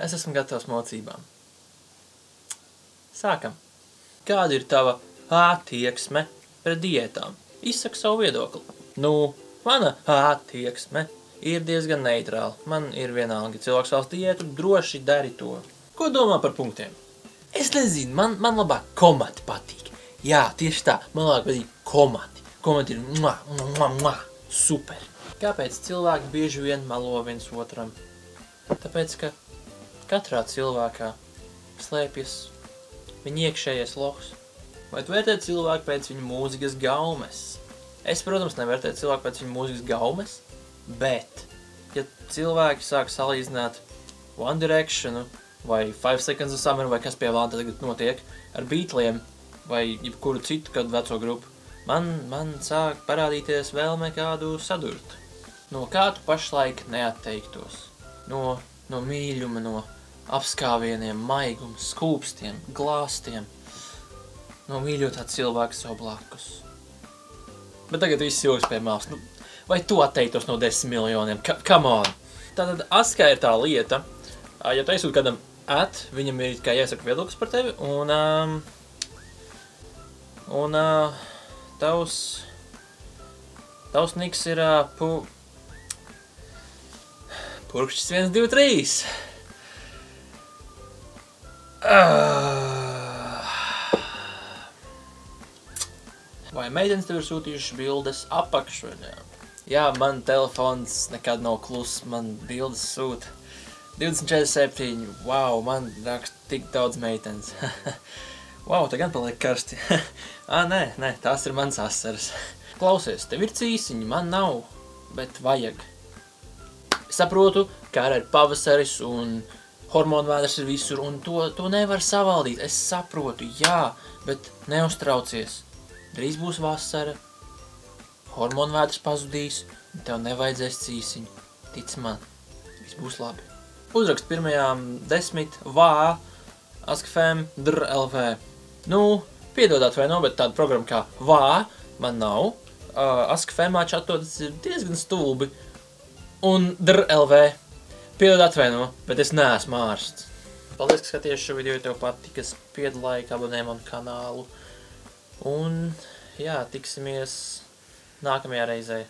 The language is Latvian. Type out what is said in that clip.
Es esmu gatavs mocībām. Sākam. Kāda ir tava attieksme pret diētām? Izsaka savu viedokli. Nu, mana attieksme ir diezgan neitrāla. Man ir vienalga, ja cilvēks vēlas diētu, droši dari to. Ko domā par punktiem? Es nezinu, man labāk komati patīk. Jā, tieši tā, man labāk patīk komati. Komati ir super. Kāpēc cilvēki bieži vien melo viens otram? Tāpēc, ka katrā cilvēkā slēpjas viņa iekšējais lohs. Vai tu vērtē cilvēku pēc viņa mūzikas gaumes? Es, protams, nevērtēju cilvēku pēc viņa mūzikas gaumes, bet, ja cilvēki sāk salīdzināt One Directionu vai 5 Seconds of Summer vai kas pie vēlanta tagad notiek ar Beatliem vai jebkuru citu kādu veco grupu, man sāk parādīties vēlme kādu sadurt. No kā tu pašlaik neatteiktos? No mīļuma, no apskāvieniem, maiguma, skūpstiem, glāstiem, no mīļotā cilvēka savu blakus. Bet tagad viss joks pie malas. Nu, vai tu atteiktos no 10 miljoniem? Come on! Tātad askā ir tā lieta, ja tu aizsūti kādam viņam ir kā jāsaka viedoklis par tevi, un tavs niks ir purkšķis 1, 2, 3. Vai meitenes tev ir sūtījušas bildes apakšveļā? Jā, man telefons nekad nav kluss, man bildes sūta 24/7. Wow, man raksta tik daudz meitenes. Wow, te gan paliek karsti. Nē, tās ir mans asaras. Klausies, tev ir cīsiņi, man nav, bet vajag. Saprotu, ka ir pavasaris un hormonu vēders ir visur, un to nevar savaldīt. Es saprotu, jā, bet neuztraucies. Drīz būs vasara, hormonu vēders pazudīs, un tev nevajadzēs cīsiņu. Tic man, viss būs labi. Uzrakst pirmajām 10 vā, askfm, lv. Nu, piedodāt vai no, bet tāda programma kā vā man nav. Askfmā čatotas ir diezgan stulbi. Un lv. Piedodāt vai no, bet es neesmu ārsts. Paldies, ka skaties šo video, ja tev patika, spied laiku, abonē manu kanālu. Un, jā, tiksimies nākamajā reizē.